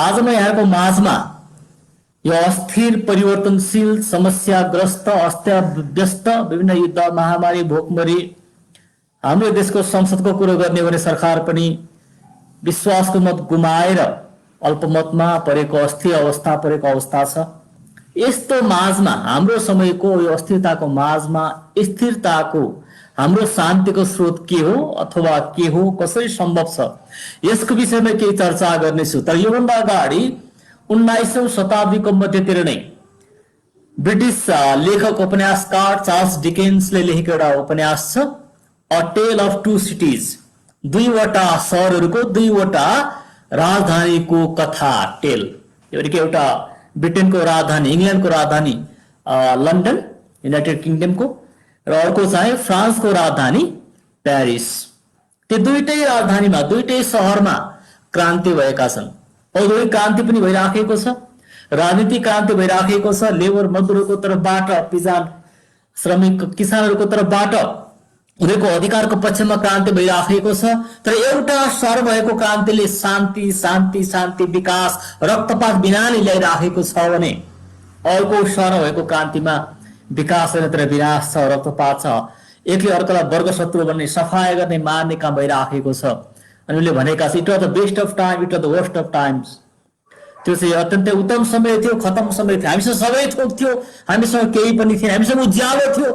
आज म यहाँको माझमा यो अस्थिर परिवर्तनशील समस्याग्रस्त अस्तव्यस्त विभिन्न युद्ध महामारी भोकमरी हाम्रो देशको संसदको कुरो गर्ने भने सरकार पनि विश्वासको मत गुमाएर अल्पमतमा परेको अस्थिर अवस्था परेको अवस्था छ। यस्तो माझमा हाम्रो समयको यो अस्थिरताको माझमा स्थिरताको हाम्रो शान्तिको स्रोत के हो अथवा के हो, कसरी सम्भव छ, यसको विषयमा केही चर्चा गर्नेछु। तर योभन्दा अगाडि 19औं शताब्दीको मध्यतिर नै ब्रिटिस लेखक उपन्यासकार चार्ल्स डिकेन्सले लेखेको एउटा उपन्यास छ, a tale of two cities, दुईवटा सहरहरूको दुईवटा राजधानीको कथा टेल। एउटा ब्रिटेनको राजधानी इङ्ल्यान्डको राजधानी लन्डन युनाइटेड किङडमको र अर्को चाहिँ फ्रान्सको राजधानी पेरिस। त्यो दुईटै राजधानीमा दुईटै सहरमा क्रान्ति भएका छन्। औद्योगिक क्रान्ति पनि भइराखेको छ, राजनीतिक क्रान्ति भइराखेको छ, लेबर मजदुरहरूको तर्फबाट पिजान श्रमिक किसानहरूको तर्फबाट उनीहरूको अधिकारको पक्षमा क्रान्ति भइराखेको छ। तर एउटा सहर भएको क्रान्तिले शान्ति शान्ति शान्ति विकास रक्तपात बिना नै ल्याइराखेको छ भने अर्को सहर भएको क्रान्तिमा विकास छैन तर विनाश छ, रक्तपात छ, एकले अर्कालाई वर्गशत्रु बन्ने सफाया गर्ने मार्ने काम भइराखेको छ। अनि उनले भनेका छ it was the best of time, it was the worst of times. त्यो चाहिँ अत्यन्तै उत्तम समय थियो, खतम समय थियो। हामीसँग सबै थोक थियो, हामीसँग केही पनि थिएन, हामीसँग उज्यालो थियो,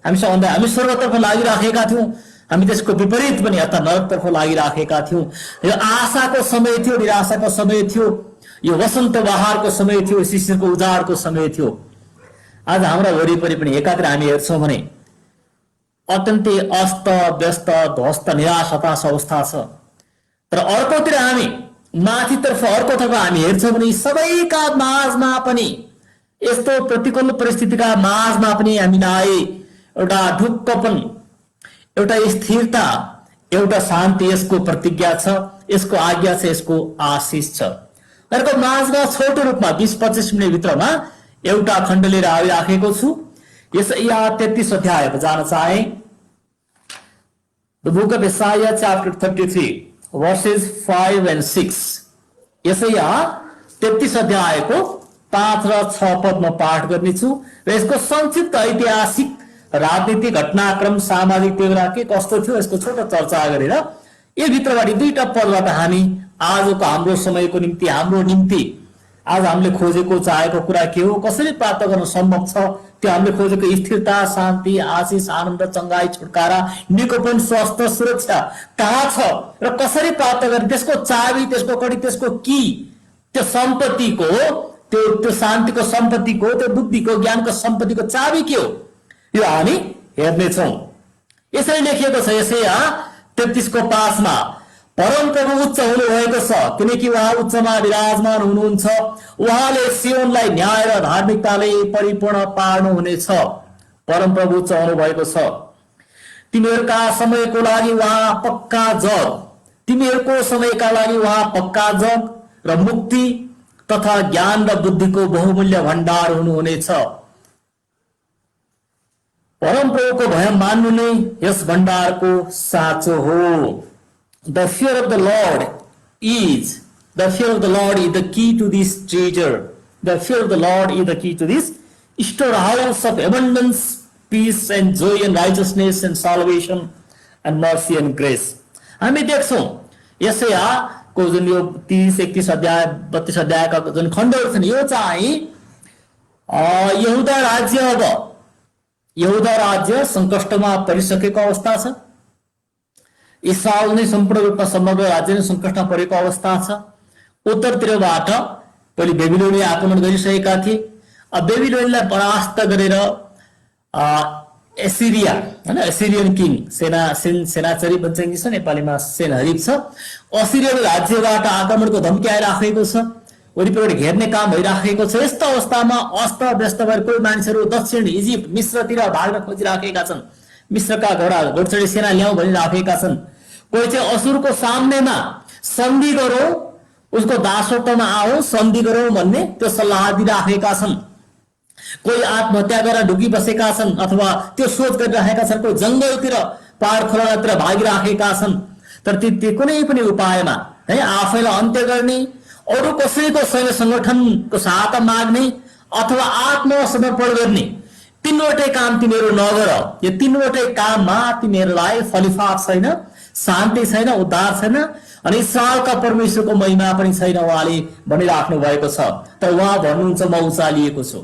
हामी स्वर्गतर्फ लागिराखेका थियौँ, हामी त्यसको विपरीत पनि अर्थात् नरकतर्फ लागिराखेका थियौँ। यो आशाको समय थियो, निराशाको समय थियो, यो वसन्त बहारको समय थियो, शिशिरको उजाडको समय थियो। आज हाम्रा वरिपरि पनि एकातिर हामी हेर्छौँ भने अत्यन्तै अस्त व्यस्त ध्वस्त निराश हताश अवस्था छ। तर अर्कोतिर हामी माथितर्फ अर्कोतर्फ हामी हेर्छौँ भने सबैका माझमा पनि यस्तो प्रतिकूल परिस्थितिका माझमा पनि हामीलाई एउटा ढुक्कपन, एउटा स्थिरता, एउटा शान्ति यसको प्रतिज्ञा छ, यसको आज्ञा छ, यसको आशिष छ। अर्को माझमा छोटो रूपमा 20-25 मिनट भित्रमा एउटा खण्ड लिएर आइराखेको छु। यसाया 33 अध्यायमा जान चाहे। The book of Isaiah chapter 33 verses 5 and 6। Isaiah 33 अध्यायको 5 र 6 पद म पाठ गर्नेछु र यसको संक्षिप्त ऐतिहासिक राजनीतिक घटनाक्रम सामाजिक तीव्रता के कस्तो थियो यसको छोटो चर्चा गरेर यो भित्रबाट दुईटा पदबाट हामी आजको हाम्रो समयको निम्ति हाम्रो निम्ति आज हामीले खोजेको चाहेको कुरा के हो, कसरी प्राप्त गर्न सम्भव छ, त्यो हामीले खोजेको स्थिरता शान्ति आशिष आनन्द चङ्गाई छुटकारा निकोपन स्वास्थ्य सुरक्षा कहाँ छ र कसरी प्राप्त गर्ने, त्यसको चाबी, त्यसको कडी, त्यसको की, त्यो सम्पत्तिको त्यो शान्तिको सम्पत्तिको त्यो बुद्धिको ज्ञानको सम्पत्तिको चाबी के हो यो हामी हेर्नेछौँ। यसरी लेखिएको छ यसाया 33 को 5 मा, परमप्रभु उच्च हुनुभएको छ किनकि उहाँ उच्चमा विराजमान हुनुहुन्छ, उहाँले सियोनलाई न्याय र धार्मिकताले परिपूर्ण पार्नुहुनेछ। परमप्रभु उच्च हुनुभएको छ। तिमीहरूका समयको लागि उहाँ पक्का जग, तिमीहरूको समयका लागि उहाँ पक्का जग र मुक्ति तथा ज्ञान र बुद्धिको बहुमूल्य भण्डार हुनुहुनेछ। परमप्रभुको भय मान्नु नै यस भण्डारको साँचो हो। The fear of the Lord is the key to this treasure. The fear of the Lord is the key to this storehouse of abundance, peace and joy and righteousness and salvation and mercy and grace. हामी देख्छौँ यसायाको जुन यो 30-31 अध्याय 32 अध्यायका जुन खण्डहरू छन् यो चाहिँ यहुदा राज्य सङ्कष्टमा परिसकेको अवस्था छ। इस्रायल नै सम्पूर्ण रूपमा समग्र राज्य नै सङ्कटमा परेको अवस्था छ। उत्तरतिरबाट पहिले बेबिलोनले आक्रमण गरिसकेका थिए। बेबिलोनलाई परास्त गरेर एसिरिया हैन एसिरियन किङ सेनाचरी भन्छ इङ्ग्लिसमा, नेपालीमा सेनहरिब छ, असिरियन राज्यबाट आक्रमणको धम्की आइराखेको छ, वरिपरि घेर्ने काम भइराखेको छ। यस्तो अवस्थामा अस्त व्यस्त भएर कोही मानिसहरू दक्षिण इजिप्ट मिस्रतिर भाग्न खोजिराखेका छन्। मिस्रका घोडचढी सेना ल्याउँ भनिराखेका छन्। कोही चाहिँ असुरको सामनेमा सन्धि गरौँ, उसको दासत्वमा आऊ, सन्धि गरौँ भन्ने त्यो सल्लाह दिइराखेका छन्। कोही आत्महत्या गरेर ढुकी बसेका छन् अथवा त्यो सोच गरिराखेका छन्। कोही जङ्गलतिर पहाड खोलातिर भागिराखेका छन्। तर ती कुनै पनि उपायमा है आफैलाई अन्त्य गर्ने अरू कसैको सैन्य संगठनको सहायता माग्ने अथवा आत्मसमर्पण गर्ने, तीनवटै काम तिमीहरू नगर। यो तीनवटै काममा तिमीहरूलाई फलिफाप छैन, शान्ति छैन, उद्धार छैन, अनि इस्राएलका परमेश्वरको महिमा पनि छैन उहाँले भनिराख्नु भएको छ। तर उहाँ भन्नुहुन्छ म उचालिएको छु।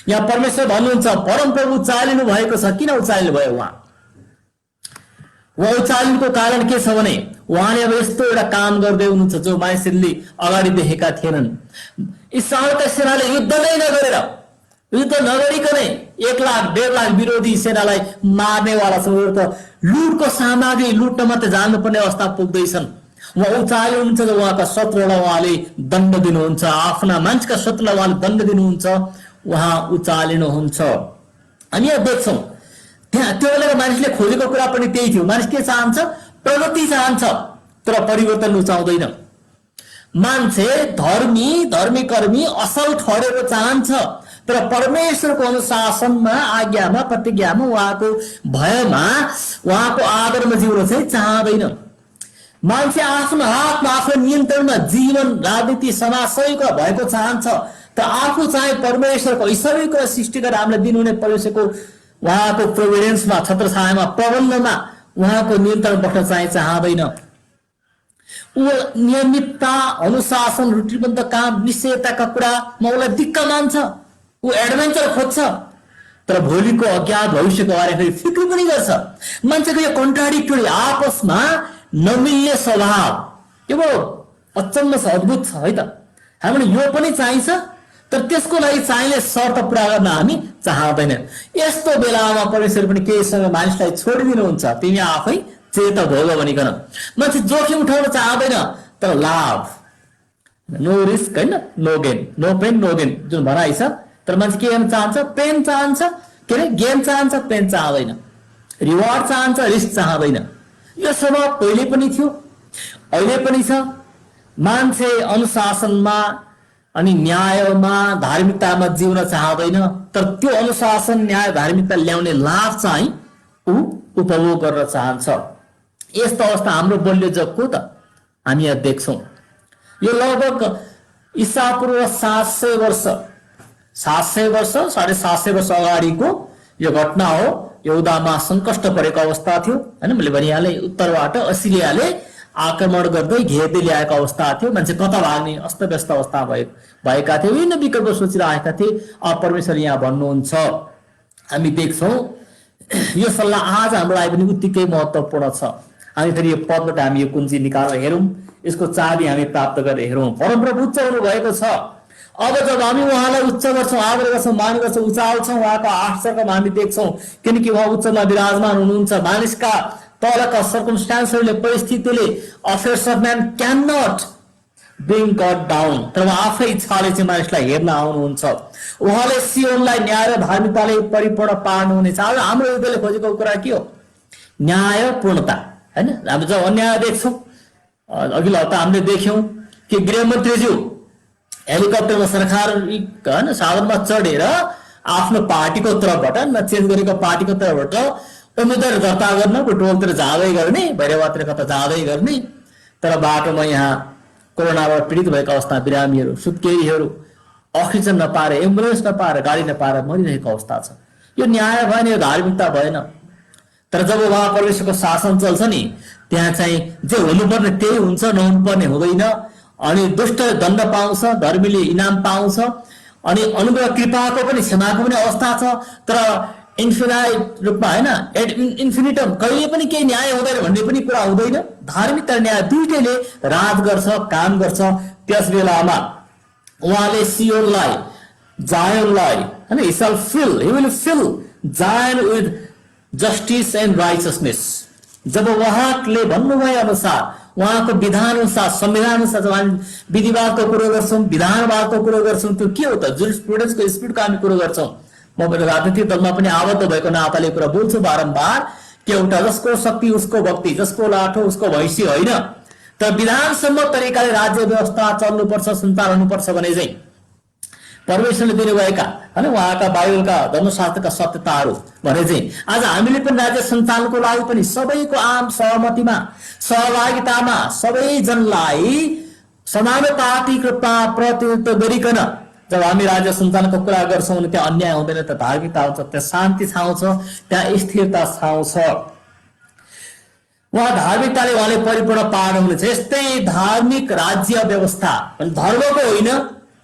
यहाँ परमेश्वर भन्नुहुन्छ परमप्रभु उचालिनु भएको छ। किन उचालिनु भयो? उहाँ उचालिनुको कारण के छ भने उहाँले अब यस्तो एउटा काम गर्दै हुनुहुन्छ जो मानिसहरूले अगाडि देखेका थिएनन्। इस्राएलका सेनाले युद्ध नै नगरेर, युद्ध नगरिकनै 1 लाख 1.5 लाख विरोधी सेनालाई मार्नेवाला छ। त लुटको सामग्री लुट्न मात्रै जानुपर्ने अवस्था पुग्दैछन्। उहाँ उचाल्नुहुन्छ र उहाँका शत्रुलाई उहाँले दण्ड दिनुहुन्छ, आफ्ना मान्छेका शत्रुलाई उहाँले दण्ड दिनुहुन्छ, उहाँ उचालिनुहुन्छ। हामी यहाँ देख्छौँ त्यहाँ त्यो बेलाको मानिसले खोजेको कुरा पनि त्यही थियो। मानिस के चाहन्छ? प्रगति चाहन्छ, तर परिवर्तन रुचाउँदैन। मान्छे धर्मी कर्मी असल ठहरेको चाहन्छ, तर परमेश्वरको अनुशासनमा, आज्ञामा, प्रतिज्ञामा, उहाँको भयमा, उहाँको आदरमा जिउन चाहिँ चाहँदैन। मान्छे आफ्नो हातमा, आफ्नो नियन्त्रणमा जीवन, राजनीति, समाज सबैको भएको चाहन्छ, तर आफू चाहिँ परमेश्वरको ईश्वरको सृष्टिकर हामीलाई दिनुहुने परमेश्वरको उहाँको प्रोभिडेन्समा, छत्रछायामा, प्रबन्धमा उहाँको नियन्त्रण बस्न चाहिँ चाहँदैन। ऊ नियमितता, अनुशासन, रुटिबद्ध काम, निश्चयताका कुरामा उसलाई दिक्क मान्छ। ऊ एडभेन्चर खोज्छ, तर भोलिको अज्ञात भविष्यको बारेमा फेरि फिक्र पनि गर्छ। मान्छेको यो कन्ट्राडिक्टरी, आपसमा नमिल्ने स्वभाव के पो अचम्म छ, अद्भुत छ है त। हामीले यो पनि चाहिन्छ, तर त्यसको लागि चाहिने शर्त पुरा गर्न हामी चाहँदैन। यस्तो बेलामा परमेश्वर पनि केहीसँग मानिसलाई छोडिदिनुहुन्छ, तिमी आफै चेत भोग भनिकन। मान्छे जोखिम उठाउन चाहँदैन, तर लाभ, नो रिस्क होइन, no gain, no pain no gain जुन भनाइ छ। तर मान्छे के गर्न चाहन्छ? पेन चाहन्छ, के अरे गेन चाहन्छ, पेन चाहँदैन। रिवार्ड चाहन्छ, रिस्क चाहँदैन। यो स्वभाव पहिले पनि थियो, अहिले पनि छ। मान्छे अनुशासनमा अनि न्यायमा, धार्मिकतामा जिउन चाहँदैन, तर त्यो अनुशासन, न्याय, धार्मिकता ल्याउने लाभ चाहिँ ऊ उपभोग गर्न चाहन्छ। यस्तो अवस्था हाम्रो बलियो जगको त हामी यहाँ देख्छौँ। यो लगभग ईसापूर्व 700 वर्ष 750 वर्ष अगाडिको यो घटना हो। यहुदामा सङ्कष्ट परेको अवस्था थियो होइन। मैले भनिहालेँ, उत्तरबाट असिरियाले आक्रमण गर्दै घेर्दै ल्याएको अवस्था थियो। मान्छे कता भाग्ने अस्तव्यस्त अवस्था भएका थिए, विभिन्न विकल्प सोचिरहेका थिए। अब परमेश्वर यहाँ भन्नुहुन्छ, हामी देख्छौँ यो सल्लाह आज हाम्रो लागि पनि उत्तिकै महत्त्वपूर्ण छ। हामी फेरि यो पदबाट हामी यो कुञ्जी निकालेर हेरौँ, यसको चाबी हामी प्राप्त गरेर हेरौँ। परमप्रभु उच्च हुनुभएको छ। अब जब हामी उहाँलाई उच्च गर्छौँ, आदर गर्छौँ, मान गर्छौँ, उचाल्छौँ, उहाँको आश्चर्यमा हामी देख्छौँ, किनकि उहाँ उच्चमा विराजमान हुनुहुन्छ। मानिसका तलका सर्कमस्टान्सहरूले, परिस्थितिले, affairs of man can not bring God down, तर उहाँ आफै इच्छाले चाहिँ मानिसलाई हेर्न आउनुहुन्छ। उहाँले सियोनलाई न्याय र धार्मिकताले परिपूर्ण पार्नुहुनेछ। आज हाम्रो युद्धले खोजेको कुरा के हो? न्याय, पूर्णता होइन। हामी जब अन्याय देख्छौँ, अघिल्लो हप्ता हामीले देख्यौँ कि गृहमन्त्रीज्यू हेलिकप्टरमा सरकार होइन साधनमा चढेर आफ्नो पार्टीको तर्फबाट, चेन्ज गरेको पार्टीको तर्फबाट उम्मेदवार दर्ता गर्न टोलतिर जाँदै गर्ने, भैरवातिर कता जाँदै गर्ने। तर बाटोमा यहाँ कोरोनाबाट पीडित भएका अवस्था, बिरामीहरू, सुत्केरीहरू अक्सिजन नपाएर, एम्बुलेन्स नपाएर, गाडी नपाएर मरिरहेको अवस्था छ। यो न्याय भएन, यो धार्मिकता भएन। तर जब उहाँ परमेश्वरको शासन चल्छ नि, त्यहाँ चाहिँ जे हुनुपर्ने त्यही हुन्छ, नहुनुपर्ने हुँदैन। अनि दुष्टले दण्ड पाउँछ, धर्मीले इनाम पाउँछ, अनि अनुग्रह कृपाको पनि, क्षमाको पनि अवस्था छ। तर इन्फिनाइट रूपमा होइन, इन्फिनिटम कहिले पनि केही न्याय हुँदैन भन्ने पनि कुरा हुँदैन। धार्मिकता, न्याय दुईटैले राज गर्छ, काम गर्छ। त्यस बेलामा उहाँले सियोनलाई, जायनलाई होइन, he will fill Zion with justice and righteousness। जब उहाँले भन्नुभए अनुसार, उहाँको विधान अनुसार, संविधान अनुसार जब हामी विधिवादको कुरो गर्छौँ, विधानवादको कुरो गर्छौँ, त्यो के हो त? जुरिस्प्रुडेन्सको स्पिरिटको हामी कुरो गर्छौँ। म मेरो राजनीतिक दलमा पनि आबद्ध भएको नाताले कुरा बोल्छु बारम्बार कि एउटा जसको शक्ति उसको भक्ति, जसको लाठो उसको भैँसी होइन। तर विधानसम्म तरिकाले राज्य व्यवस्था चल्नुपर्छ, सञ्चालन हुनुपर्छ भने चाहिँ परमेश्वरले दिनुभएका होइन उहाँका बाइबलका, धर्मशास्त्रका सत्यताहरू भने चाहिँ आज हामीले पनि राज्य सञ्चालनको लागि पनि सबैको आम सहमतिमा, सहभागितामा सबैजनालाई समानुपातिक रूपमा प्रतिनिधित्व गरिकन जब हामी राज्य सञ्चालनको कुरा गर्छौँ भने त्यहाँ अन्याय हुँदैन, त्यहाँ धार्मिकता आउँछ, त्यहाँ शान्ति छाउँछ, त्यहाँ स्थिरता छाउँछ। उहाँ धार्मिकताले उहाँले परिपूर्ण पार्नुहुनेछ। यस्तै धार्मिक राज्य व्यवस्था धर्मको होइन,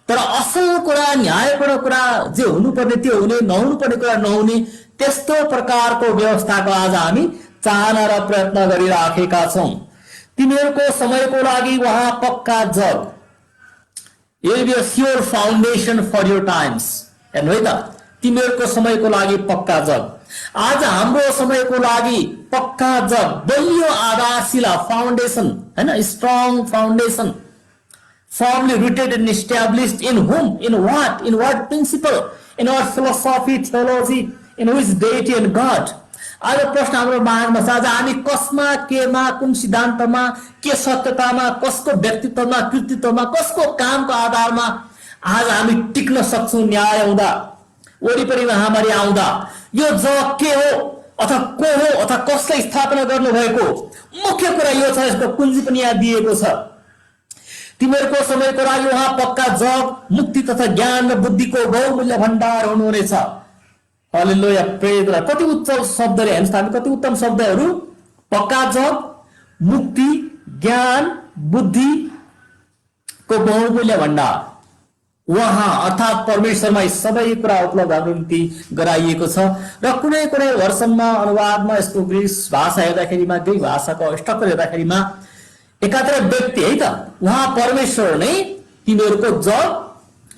तर असल कुरा, न्यायपूर्ण कुरा जे हुनुपर्ने त्यो हुने, नहुनुपर्ने कुरा नहुने, त्यस्तो प्रकारको व्यवस्थाको आज हामी चाहना र प्रयत्न गरिराखेका छौँ। तिमीहरूको समयको लागि उहाँ पक्का जग, it will be a sure foundation for your times। हेर्नु है त, तिमीहरूको समयको लागि पक्का जग। आज हाम्रो समयको लागि पक्का जग, बलियो आधारशिला, फाउन्डेसन, हैन, strong foundation, firmly rooted and established in whom, in what principle, in what philosophy, theology, in which deity and God। आज प्रश्न हाम्रो माझमा छ, आज हामी कसमा, केमा, कुन सिद्धान्तमा, के सत्यतामा, कसको व्यक्तित्वमा, कृतित्वमा, कसको कामको आधारमा आज हामी टिक्न सक्छौं। न्याय आउँदा, वरिपरि महामारी आउँदा यो जग के हो अथवा को हो अथवा कसले स्थापना गर्नु भएको, मुख्य कुरा यो छ। यसको कुञ्जी पनि यहाँ दिएको छ। तिमीहरूको समयको लागि उहाँ पक्का जग, मुक्ति तथा ज्ञान र बुद्धिको बहुमूल्य भण्डार हुनुहुनेछ। हालेलुया, प्रेज द लर्ड। कति उच्च शब्दले, हेर्नुहोस् हामी कति उत्तम शब्दहरू, पक्का जग, मुक्ति, ज्ञान, बुद्धिको बहुमूल्य भण्डार। उहाँ अर्थात् परमेश्वरमा यी सबै कुरा उपलब्ध हाम्रो निम्ति गराइएको छ। र कुनै कुनै भर्सनमा, अनुवादमा यसको ग्रीक भाषा हेर्दाखेरिमा, ग्रीक भाषाको स्ट्रक्चर हेर्दाखेरिमा एकात्र व्यक्ति है त, उहाँ परमेश्वर नै तिमीहरूको जग,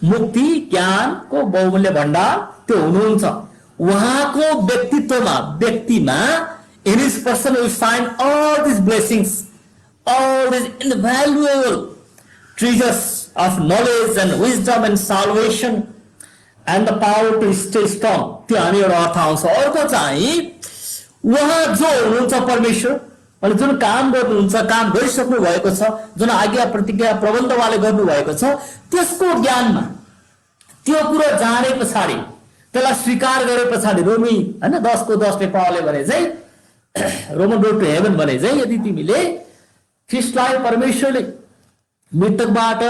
मुक्ति, ज्ञानको बहुमूल्य भण्डार त्यो हुनुहुन्छ। उहाँको व्यक्तित्वमा, व्यक्तिमा, in his person we find all these blessings, all these invaluable treasures of knowledge and wisdom and salvation and the power to stay strong। त्यो हामी एउटा अर्थ आउँछ। अर्को चाहिँ उहाँ जो हुनुहुन्छ परमेश्वर, अनि जुन काम गर्नुहुन्छ, काम गरिसक्नु भएको छ, जुन आज्ञा प्रतिज्ञा प्रबन्ध उहाँले गर्नुभएको छ, त्यसको ज्ञानमा, त्यो कुरो जाने पछाडि, त्यसलाई स्वीकार गरे पछाडि, रोमी हैन 10:10 पावलले भने चाहिँ, रोमन रोड टु हेभन भने चाहिँ, यदि तिमीले ख्रिस्टलाई परमेश्वरले मृतकबाट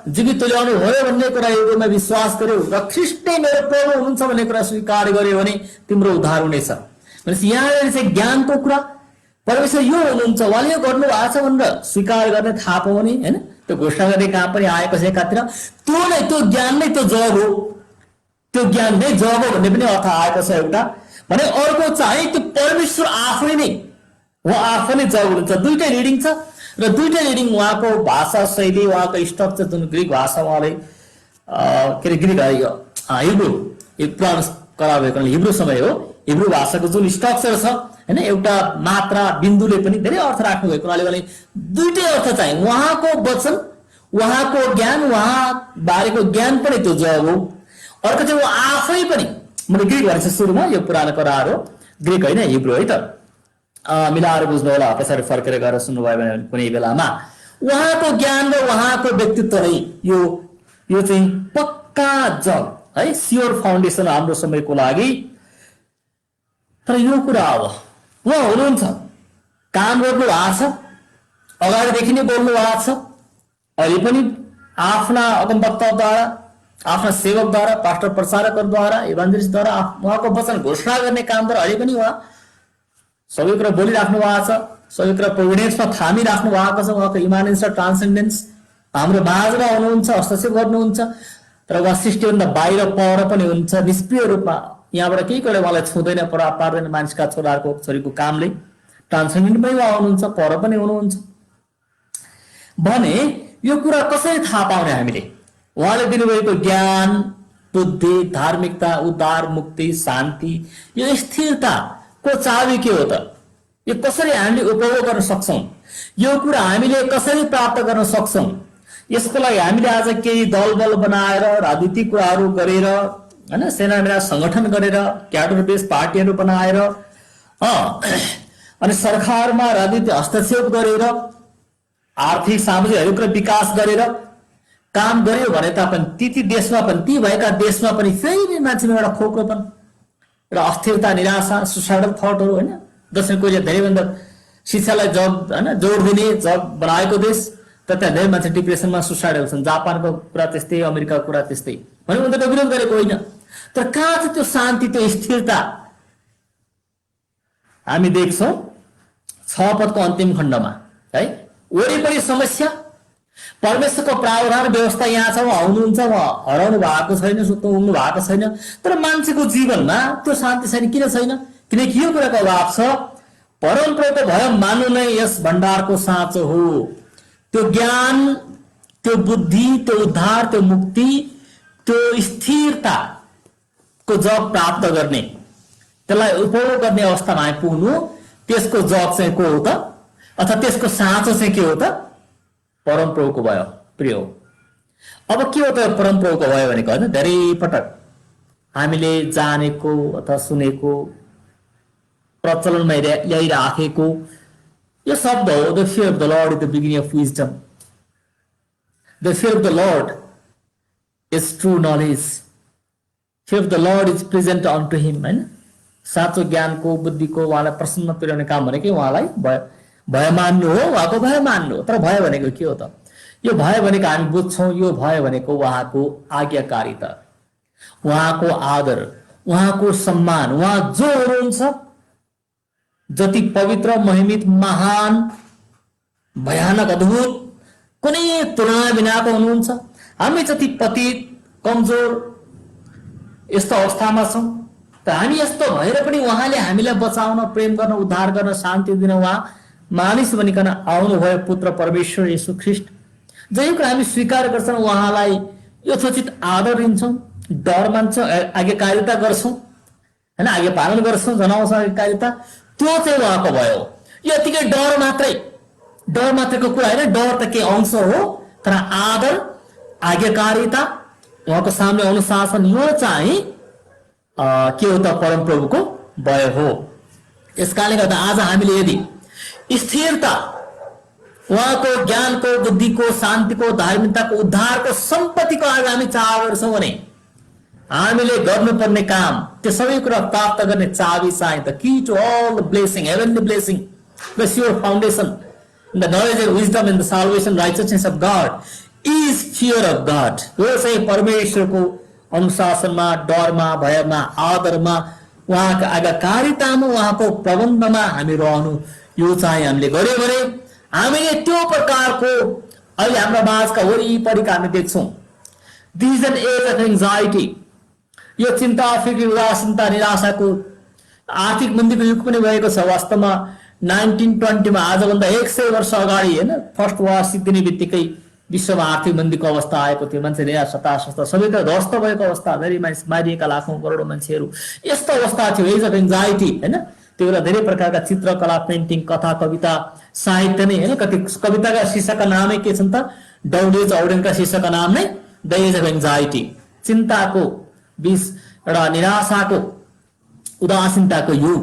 जीवित ल्याउनु भयो भन्ने कुरा हृदयमा विश्वास गर्यो र ख्रिस्ट नै मेरो प्रभु हुनुहुन्छ भन्ने कुरा स्वीकार गर्यो भने तिम्रो उद्धार हुनेछ। भनेपछि यहाँ चाहिँ ज्ञानको कुरा, परमेश्वर यो हुनुहुन्छ, उहाँले यो गर्नु भएको छ भनेर स्वीकार गर्ने, थाहा पाउने, हैन, त्यो घोषणा गर्ने काम पनि आएको छ एकातिर। त्यो ज्ञान नै त्यो जग हो, त्यो ज्ञान नै जग हो भन्ने पनि अर्थ आएको छ एउटा। भने अर्को चाहिँ त्यो परमेश्वर आफै नै, उहाँ आफै नै जग हुनुहुन्छ। दुईटै रिडिङ छ र दुईटै रिडिङ उहाँको भाषा शैली, उहाँको स्ट्रक्चर जुन ग्रीक भाषा उहाँले के अरे ग्रीक हिब्रू पुरानो कला भएको हिब्रू समय हो, हिब्रू भाषाको जुन स्ट्रक्चर छ हैन, एउटा मात्रा बिन्दुले पनि धेरै अर्थ राख्नु भएको हुनाले भने दुईटै अर्थ चाहिँ उहाँको वचन, उहाँको ज्ञान, उहाँ बारेको ज्ञान पनि त्यो जग हो। अर्को चाहिँ उहाँ आफै पनि, मैले ग्रीक भनेको सुरुमा यो पुरानो करार हो, ग्रीक होइन हिब्रू है त, मिलाएर बुझ्नु होला, पछाडि फर्केर गएर सुन्नुभयो भने कुनै बेलामा उहाँको ज्ञान र उहाँको व्यक्तित्व नै यो चाहिँ पक्का जग है, स्योर फाउन्डेसन हाम्रो समयको लागि। तर यो कुरा अब उहाँ हुनुहुन्छ, काम गर्नु भएको छ, अगाडिदेखि नै बोल्नु भएको छ, अहिले पनि आफ्ना अगमवक्ताद्वारा, आफ्ना सेवकद्वारा, पास्टर प्रचारकहरूद्वारा, इभान्जलिस्टद्वारा उहाँको वचन घोषणा गर्ने कामद्वारा अहिले पनि उहाँ सबै कुरा बोलिराख्नु भएको छ, सबै कुरा प्रोभिडेन्समा थामिराख्नु भएको छ। उहाँको इमानेन्स र ट्रान्सेन्डेन्स हाम्रो माझमा हुनुहुन्छ, हस्तक्षेप गर्नुहुन्छ। तर उहाँ सृष्टिभन्दा बाहिर पर पनि हुनुहुन्छ, निष्क्रिय रूपमा यहाँबाट केही कुरा उहाँलाई छुँदैन, पार्दैन मानिसका छोराहरूको छोरीको कामले। ट्रान्सेन्डेन्ट पनि उहाँ हुनुहुन्छ, पर पनि हुनुहुन्छ। भने यो कुरा कसरी थाहा पाउने हामीले? उहाँले दिनुभएको ज्ञान, बुद्धि, धार्मिकता, उद्धार, मुक्ति, शान्ति, यो स्थिरताको चाबी के हो त? यो कसरी हामीले उपभोग गर्न सक्छौं? यो कुरा हामीले कसरी प्राप्त गर्न सक्छौं? यसको लागि हामीले आज केही दलबल बनाएर, राजनीतिक कुराहरू गरेर, हैन, सेना संगठन गरेर, क्याडर बेस पार्टीहरू बनाएर, अनि सरकारमा राजनीतिक हस्तक्षेप गरेर, आर्थिक सामाजिक हरेक कुरा विकास गरेर काम गर्यो भने तापनि ती देशमा पनि, ती भएका देशमा पनि फेरि मान्छेमा एउटा खोक्रोपन र अस्थिरता, निराशा, सुसाइडल थटहरू, हैन। दक्षिण कोरिया धेरैभन्दा शिक्षालाई जग, हैन, जोड दिने जग बनाएको देश, तर त्यहाँ धेरै मान्छे डिप्रेसनमा सुसाइडल छन्। जापानको कुरा त्यस्तै, अमेरिकाको कुरा त्यस्तै। भने उनीहरूले विरोध गरेको होइन, तर कहाँ छ त्यो शान्ति, त्यो स्थिरता? हामी देख्छौँ 6 पदको अन्तिम खण्डमा है, वरिपरि समस्या, परमेश्वरको प्रावधान व्यवस्था यहाँ छ, उहाँ हुनुहुन्छ, उहाँ हराउनु भएको छैन, सुत्नु भएको छैन, तर मान्छेको जीवनमा त्यो शान्ति छैन। किन छैन? किनकि यो कुराको अभाव छ। परमप्रभुको भय मान्नु नै यस भण्डारको साँचो हो। त्यो ज्ञान, त्यो बुद्धि, त्यो उद्धार, त्यो मुक्ति, त्यो स्थिरताको जग प्राप्त गर्ने, त्यसलाई उपभोग गर्ने अवस्थामा आइपुग्नु, त्यसको जग चाहिँ को हो त? अथवा त्यसको साँचो चाहिँ के हो त? परमप्रभुको भय प्रिय हो। अब के हो त परमप्रभुको भय भनेको? होइन, धेरै पटक हामीले जानेको अथवा सुनेको, प्रचलनमा ल्याइराखेको यो शब्द हो, the fear of the Lord is the beginning of wisdom. The fear of the Lord is true knowledge. Fear of the Lord is present unto him. होइन, साँचो ज्ञानको, बुद्धिको, उहाँलाई प्रसन्न तुल्याउने काम भनेकै उहाँलाई भय मान्नु हो, उहाँको भय मान्नु हो। तर भय भनेको के हो त? यो भय भनेको हामी बुझ्छौँ, यो भय भनेको उहाँको आज्ञाकारिता, उहाँको आदर, उहाँको सम्मान, उहाँ जो हुनुहुन्छ, जति पवित्र, महिमित, महान, भयानक, अद्भुत, कुनै तुलना बिनाको हुनुहुन्छ। हामी जति पतित, कमजोर यस्तो अवस्थामा छौँ, त हामी यस्तो भएर पनि उहाँले हामीलाई बचाउन, प्रेम गर्न, उद्धार गर्न, शान्ति दिन उहाँ मानिस बनिकन आउनुभयो, पुत्र परमेश्वर येशू ख्रीष्ट। जय कुरा हामी स्वीकार गर्छौँ, उहाँलाई यथोचित आदर दिन्छौँ, डर मान्छौँ, आज्ञाकारिता गर्छौँ, होइन, आज्ञा पालन गर्छौँ, जनाउँछ आज्ञाकारिता, त्यो चाहिँ उहाँको भयो। यो यतिकै डर मात्रैको कुरा होइन, डर त के अंश हो, तर आदर, आज्ञाकारिता, उहाँको सामने अनुशासन, यो चाहिँ के हो त? परमप्रभुको भय हो। यसकारणले गर्दा आज हामीले यदि स्थिरता, उहाँको ज्ञानको, बुद्धिको, शान्तिको, धार्मिकताको, उद्धारको, सम्पत्तिको आज हामी चाह गर्छौँ भने हामीले गर्नुपर्ने काम, त्यो सबै कुरा प्राप्त गर्ने चाबी चाहिँ त key to all blessing, heavenly blessing, the sure foundation, the knowledge and wisdom and the salvation righteousness of God is fear of God. यो चाहिँ परमेश्वरको अनुशासनमा, डरमा, भयमा, आदरमा, उहाँको आज्ञाकारितामा, उहाँको प्रबन्धमा हामी रहनु, यो चाहिँ हामीले गर्यो भने हामीले त्यो प्रकारको अहिले हाम्रो माझका वरिपरिका हामी देख्छौँ। This an age of anxiety, यो चिन्ता, फिक्री, उदासीनता, निराशाको आर्थिक मन्दीको युग पनि भएको छ। वास्तवमा 1920 मा, आजभन्दा 100 वर्ष अगाडि, होइन, फर्स्ट वार सिद्धिने बित्तिकै विश्वमा आर्थिक मन्दीको अवस्था आएको थियो। मान्छे निराश, हताश, सबैतिर ध्वस्त भएको अवस्था, धेरै मानिस मारिएका, लाखौँ करोडौँ मान्छेहरू, यस्तो अवस्था थियो, एज अफ एङ्जाइटी। होइन, त्यो बेला धेरै प्रकारका चित्रकला, पेन्टिङ, कथा, कविता, साहित्य नै, होइन, कति कविताका शीर्षकका नामै के छन् त? डौडेज औडेनका शीर्षकका नाम नै द एज अफ एङ्जाइटी, चिन्ताको बीच, एउटा निराशाको, उदासीनताको युग।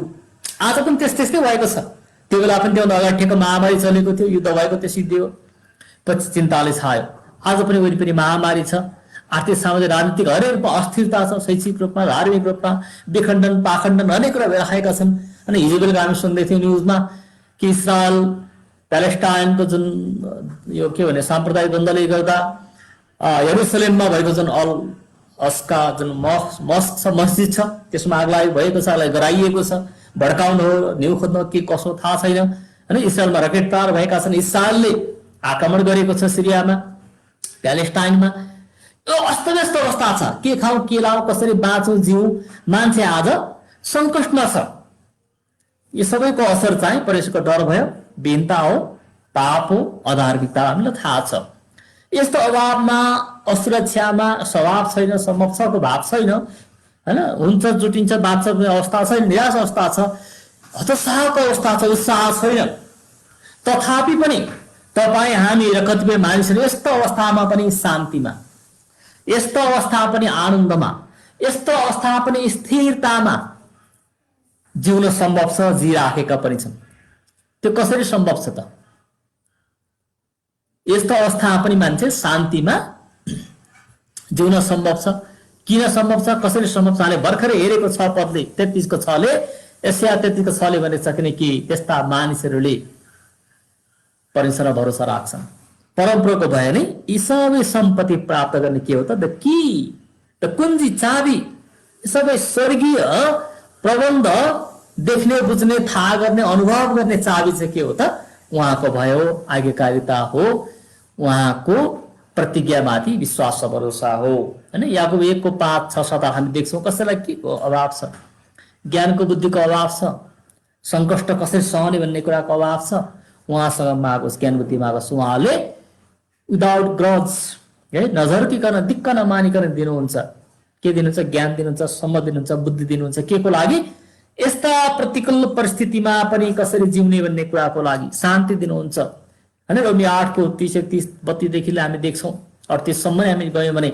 आज पनि त्यस्तै भएको छ। त्यो बेला पनि त्योभन्दा अगाडि ठेक्क महामारी चलेको थियो, युद्ध भएको त्यो सिद्धियो, पछि चिन्ताले छायो। आज पनि वरिपरि महामारी छ, आर्थिक, सामाजिक, राजनीतिक हरेक रूपमा अस्थिरता छ, शैक्षिक रूपमा, धार्मिक रूपमा विखण्डन, पाखण्डन, अनेक कुरा भइरहेका छन्। अनि हिजो बेलुका हामी सुन्दै थियौँ न्युजमा कि इजरायल प्यालेस्टाइनको जुन यो के भने साम्प्रदायिक द्वन्द्वले गर्दा यरुसलेममा भएको जुन अल अस्का जुन मस्क छ, मस्जिद छ, त्यसमा आगलागी भएको छ, गराइएको छ। भड्काउनु हो, न्यु खोज्नु के कसो थाहा छैन। होइन, इजरायलमा रकेट प्रहार भएका छन्, इजरायलले आक्रमण गरेको छ सिरियामा, प्यालेस्टाइनमा। यो अस्तव्यस्त अवस्था छ। के खाऊ, के लाऊ, कसरी बाँचौँ, जिउ, मान्छे आज सङ्कटमा छ। यो सबैको असर चाहिँ परमेश्वरको डर भयो, विहीनता हो, पाप हो, अधार्मिकता, हामीलाई थाहा छ। यस्तो अभावमा, असुरक्षामा, स्वभाव छैन, समक्षको भाव छैन, होइन, हुन्छ, जुटिन्छ, बाँच्छ अवस्था छैन, निराश अवस्था छ, हतोत्साहको अवस्था छ, उत्साह छैन। तथापि पनि तपाईँ, हामी र कतिपय मानिसहरू यस्तो अवस्थामा पनि शान्तिमा, यस्तो अवस्था पनि आनन्दमा, यस्तो अवस्था पनि स्थिरतामा जिउन सम्भव छ, जिराखेका पनि छन्। त्यो कसरी सम्भव छ त? यस्तो अवस्थामा पनि मान्छे शान्तिमा जिउन सम्भव छ। किन सम्भव छ, कसरी सम्भव छ? हामीले भर्खरै हेरेको 6 पदले, 33 को 6ले, एशिया 33 को 6ले भनेको छ, किनकि त्यस्ता मानिसहरूले परमेश्वरमा भरोसा राख्छन्, परमप्रभुको भय नै यी सबै सम्पत्ति प्राप्त गर्ने के हो त? द की, द कुञ्जी, चाबी, सबै स्वर्गीय प्रबन्ध देख्ने, बुझ्ने, थाहा गर्ने, अनुभव गर्ने चाबी चाहिँ के हो त? उहाँको भय हो, आज्ञाकारिता हो, उहाँको प्रतिज्ञामाथि विश्वास र भरोसा हो। हैन, याकुब 1को 5, 6, 7 हामी देख्छौँ कसैलाई के को अभाव छ, ज्ञानको बुद्धिको अभाव छ, सङ्कष्ट कसरी सहने भन्ने कुराको अभाव छ, उहाँसँग मागोस्, ज्ञान बुद्धि मागोस्। उहाँले विदाउट ग्रज, है, नझर्किकन, दिक्क नमानिकन दिनुहुन्छ। के दिनुहुन्छ? ज्ञान दिनुहुन्छ, सम्म दिनुहुन्छ, बुद्धि दिनुहुन्छ। के को लागि? यस्ता प्रतिकूल परिस्थितिमा पनि कसरी जिउने भन्ने कुराको लागि शान्ति दिनुहुन्छ। हैन, रोमी 8को 30-31 देखि हामी देख्छौँ 38 सम्म हामी गयौँ भने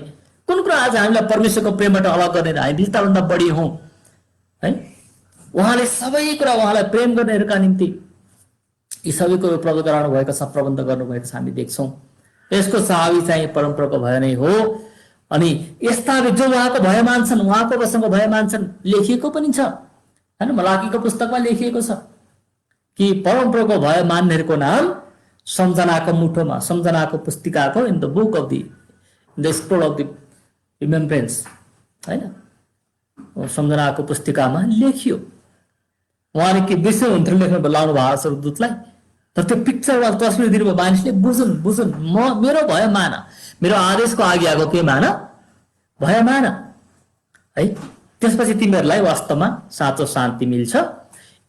कुन कुरा आज हामीलाई परमेश्वरको प्रेमबाट अलग गर्ने, हामी विस्तारभन्दा बढी हौँ है। उहाँले सबै कुरा, उहाँलाई प्रेम गर्नेहरूका निम्ति यी सबै कुरो उपलब्ध गराउनु भएको छ, प्रबन्ध गर्नुभएको छ, हामी देख्छौँ। यसको चाबी चाहिँ परमप्रभुको भय नै हो। अनि यस्ता जो उहाँको भय मान्छन्, उहाँको वचनको भय मान्छन्, लेखिएको पनि छ हैन, मलाकीको पुस्तकमा लेखिएको छ कि परमप्रभुको भय मान्नेहरूको नाम सम्झनाको मुठोमा, सम्झनाको पुस्तिकाको, in the book of the scroll of the remembrance, हैन, सम्झनाको पुस्तिकामा लेखियो। उहाँले के विषय हुन्थ्यो लेख्न लाउनु भएको छ दूतलाई, तर त्यो पिक्चर वा तस्बिर दिनुभयो मानिसले, बुझुन् म मेरो भय मान, मेरो आदेशको आज्ञाको के मान, भय मान है। त्यसपछि तिमीहरूलाई वास्तवमा साँचो शान्ति मिल्छ,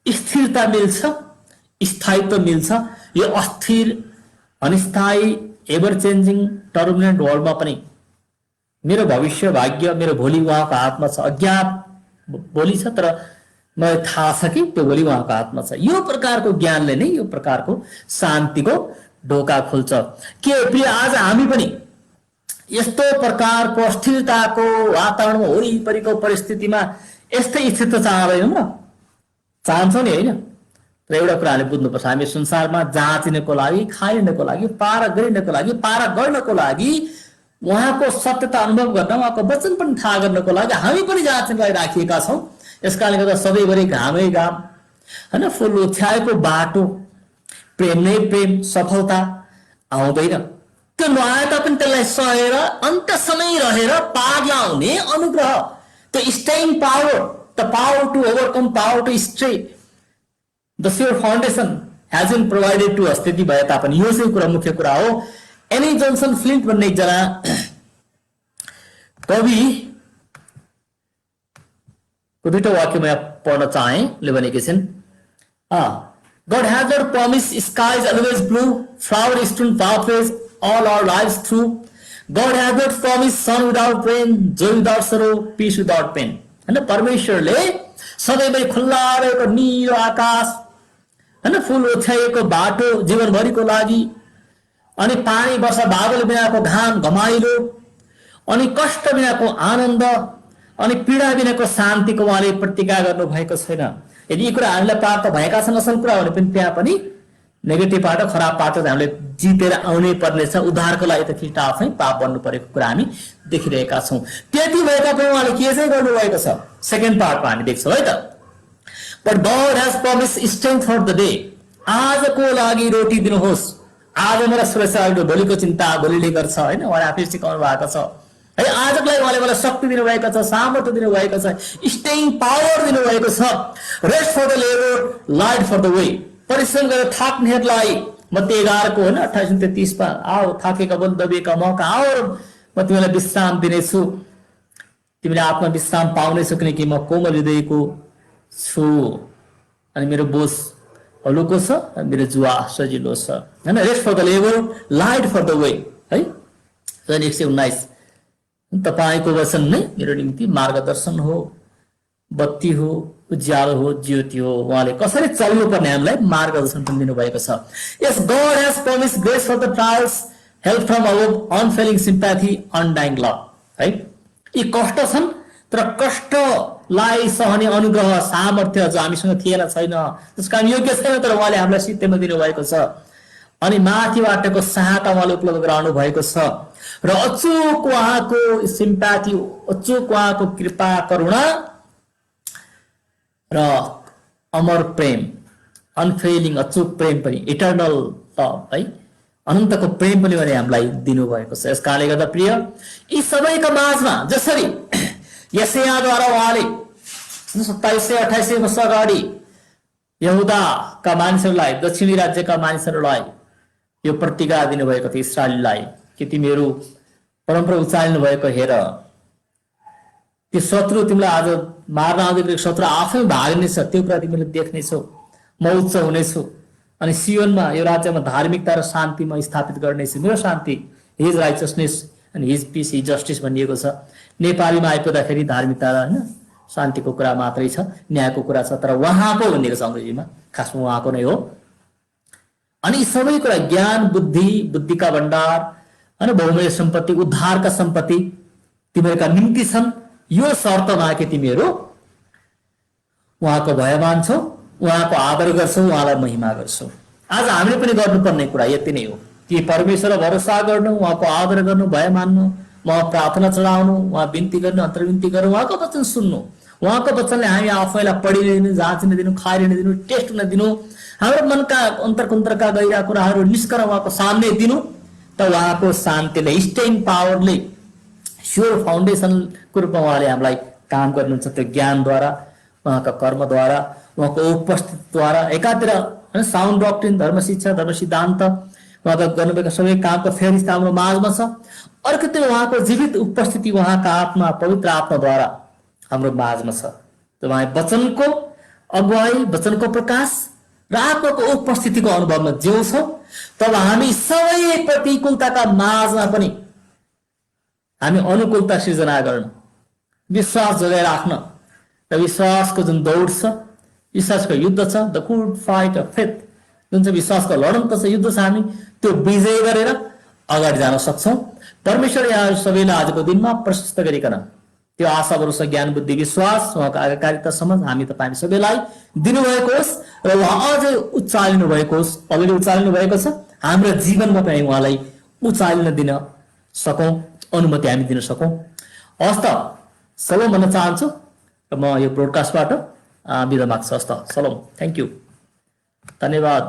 स्थिरता मिल्छ, स्थायित्व मिल्छ। यो अस्थिर, अनिस्थायी, एभर चेन्जिङ, टर्बुलेन्ट वर्ल्डमा पनि मेरो भविष्य, भाग्य, मेरो भोलि उहाँको हातमा छ। अज्ञात भोलि छ, तर मलाई थाहा छ कि त्यो भोलि उहाँको हातमा छ। यो प्रकारको ज्ञानले नै यो प्रकारको शान्तिको ढोका खोल्छ। के प्रिय, आज हामी पनि यस्तो प्रकारको अस्थिरताको वातावरणमा, वरिपरिको परिस्थितिमा यस्तै स्थिति चाहँदैनौँ र? चाहन्छौँ नि, होइन? र एउटा कुरा हामीले बुझ्नुपर्छ, हामी संसारमा जाँचिनको लागि, खाइनको लागि, पार गर्नको लागि, उहाँको सत्यता अनुभव गर्न, उहाँको वचन पनि थाहा गर्नको लागि हामी पनि जाँचिनलाई राखिएका छौँ। यस कारणले गर्दा सधैँभरि घामै घाम, होइन, फुल ओछ्याएको बाटो, प्रेम नै प्रेम, सफलता आउँदैन। त्यो नआए तापनि त्यसलाई सहेर अन्तसम्म रहेर पार लाउने अनुग्रह, त्यो staying power, the power to overcome, power to stay, the sure foundation has been provided to us. त्यति भए तापनि यो चाहिँ कुरा, मुख्य कुरा हो। एनी जोन्सन फ्लिन्ट भन्ने एकजना कवि को दुईटा वाक्य म पढ्न चाहे। ले भनेकी छिन्, God has not promised skies always blue, flower strewn pathways all our lives through. God has not promised sun without rain, joy without sorrow, peace without pain. हैन, परमेश्वरले सधैँभरि खुल्ला रहेको निलो आकाश, हैन, फुल ओछ्याएको बाटो जीवनभरिको लागि, अनि पानी वर्षा बादल बिनाको घाम घमाइलो, अनि कष्ट बिनाको आनन्द, अनि पीडा बिनाको शान्तिको उहाँले प्रतिज्ञा गर्नु भएको छैन। यदि यी कुरा हामीलाई प्राप्त भएका छन्, असल कुरा भने पनि त्यहाँ पनि नेगेटिभ बाटो, खराब बाटो हामीले जितेर आउनै पर्नेछ। उद्धारको लागि त खिस्टा आफै पाप बन्नु परेको कुरा हामी देखिरहेका छौँ। त्यति भएका पनि उहाँले के चाहिँ गर्नुभएको छ? सेकेन्ड पार्टमा हामी देख्छौँ है त। But God has promised strength for the day, आजको लागि रोटी दिनुहोस्, आज मेरा सुरक्षा, भोलिको चिन्ता भोलिले गर्छ, होइन, उहाँले आफै सिकाउनु भएको छ है। आजको लागि उहाँले मलाई शक्ति दिनुभएको छ, सामर्थ्य दिनुभएको छ, स्टेइङ पावर दिनुभएको छ। Rest for the labour, light for the way, परिश्रम गरेर थाक्नेहरूलाई मत्ती 11 को, होइन, 28-33 मा, आओ थाकेका बल दबिएका मका, आओ म तिमीलाई विश्राम दिनेछु, तिमीले आत्मविश्राम पाउनेछौ, किनकि म कोमल हृदयको छु, अनि मेरो बोझ हलुको छ, अनि मेरो जुवा सजिलो छ, हैन। Rest for the labour, light for the way है। 119 तपाईको वचन नै मेरो निम्ति मार्गदर्शन हो, बत्ती हो, उज्यालो हो, ज्योति हो। उहाँले कसरी चल्नु पर्ने हामीलाई मार्गदर्शन पनि दिनुभएको छ। Yes, God has promised grace for the trials, help from above, unfailing sympathy, undying love है। यी कष्ट छन्, तर कष्टलाई सहने अनुग्रह, सामर्थ्य जो हामीसँग थिएन, छैन, त्यसको हामी योग्य छैन, तर उहाँले हामीलाई सित्तैमा दिनुभएको छ। अनि माथिबाटको सहायता उहाँले उपलब्ध गराउनु भएको छ, र अचूक उहाँको सिम्प्याथी, अचूक उहाँको कृपा, करुणा र अमर प्रेम, अनफेलिङ अचूक प्रेम पनि, इटर्नल लभ है, अनन्तको प्रेम पनि भने हामीलाई दिनुभएको छ। यसकारणले गर्दा प्रिय, यी सबैका माझमा जसरी यशायाद्वारा उहाँले 2700-2800 वर्ष अगाडि यहुदाका मानिसहरूलाई, दक्षिणी राज्यका मानिसहरूलाई यो प्रतिज्ञा दिनुभएको थियो इस्राएलीलाई कि तिमीहरू परम्परा उचाल्नु भएको हेर, त्यो शत्रु तिमीलाई आज मार्न आउँदै शत्रु आफै भाग्नेछ, त्यो कुरा तिमीले देख्नेछौ, म उच्च हुनेछु अनि सियोनमा यो राज्यमा धार्मिकता र शान्ति म स्थापित गर्नेछु, मेरो शान्ति, हिज राइचसनेस अनि हिज पिस, हिज जस्टिस भनिएको छ। नेपालीमा आइपुग्दाखेरि धार्मिकता र होइन शान्तिको कुरा मात्रै छ, न्यायको कुरा छ, तर उहाँको भनिएको छ अङ्ग्रेजीमा, खासमा उहाँको नै हो। अनि सबै कुरा ज्ञान, बुद्धि, बुद्धिका भण्डार होइन, बहुमूल्य सम्पत्ति, उद्धारका सम्पत्ति तिमीहरूका निम्ति छन्, यो शर्तमा कि तिमीहरू उहाँको भय मान्छौ, उहाँको आदर गर्छौ, उहाँलाई महिमा गर्छौ। आज हामीले पनि गर्नुपर्ने कुरा यति नै हो कि परमेश्वरलाई भरोसा गर्नु, उहाँको आदर गर्नु, भय मान्नु, उहाँ प्रार्थना चढाउनु, उहाँ बिन्ती गर्नु, अन्तर्विन्ती गर्नु, उहाँको वचन सुन्नु। उहाँको वचनले हामी आफैलाई पढिन दिनु, जाँचिन दिनु, खाइरहन दिनु, टेस्ट हुन दिनु, हाम्रो मनका अन्तरकुन्तरका गहिरा कुराहरू निस्कन उहाँको सामने दिनु, त उहाँको शान्तिले, स्टेइङ पावरले, स्योर फाउन्डेसनको रूपमा उहाँले हामीलाई काम गर्नुहुन्छ। त्यो ज्ञानद्वारा, उहाँका कर्मद्वारा, उहाँको उपस्थितिद्वारा, एकातिर साउन्ड डक्ट्रिन, धर्म शिक्षा, धर्म सिद्धान्त, उहाँका गर्नुभएका सबै कामको फेरिस्त हाम्रो माझमा छ। अर्कोतिर उहाँको जीवित उपस्थिति, उहाँका आत्मा, पवित्र आत्माद्वारा हाम्रो माझमा छ। त उहाँ वचनको अगुवाई, वचनको प्रकाश र आत्माको उपस्थितिको अनुभवमा जिउँछौँ, तब हामी सबै प्रतिकूलताका माझमा पनि हामी अनुकूलता सृजना गर्न, विश्वास जोगाइराख्न र विश्वासको जुन दौड छ, विश्वासको युद्ध छ, the good fight of faith, जुन चाहिँ विश्वासको लडत छ, युद्ध छ, हामी त्यो विजय गरेर अगाडि जान सक्छौँ। परमेश्वर यहाँ सबैलाई आजको दिनमा प्रशस्त गरिकन त्यो आशा, भरोसा, ज्ञान, बुद्धि, विश्वास, उहाँको आज्ञाकारिता समझ हामी तपाईँ सबैलाई दिनुभएको होस् र उहाँ अझै उचालिनु भएको होस्। अलरेडी उचालिनु भएको छ, हाम्रो जीवनमा पनि उहाँलाई उचालिन दिन सकौँ, अनुमति हामी दिन सकौँ। हस् त, सलोम भन्न चाहन्छु र म यो ब्रोडकास्टबाट बिदा माग्छु। हस् त, सलोम, थ्याङ्क यू, धन्यवाद।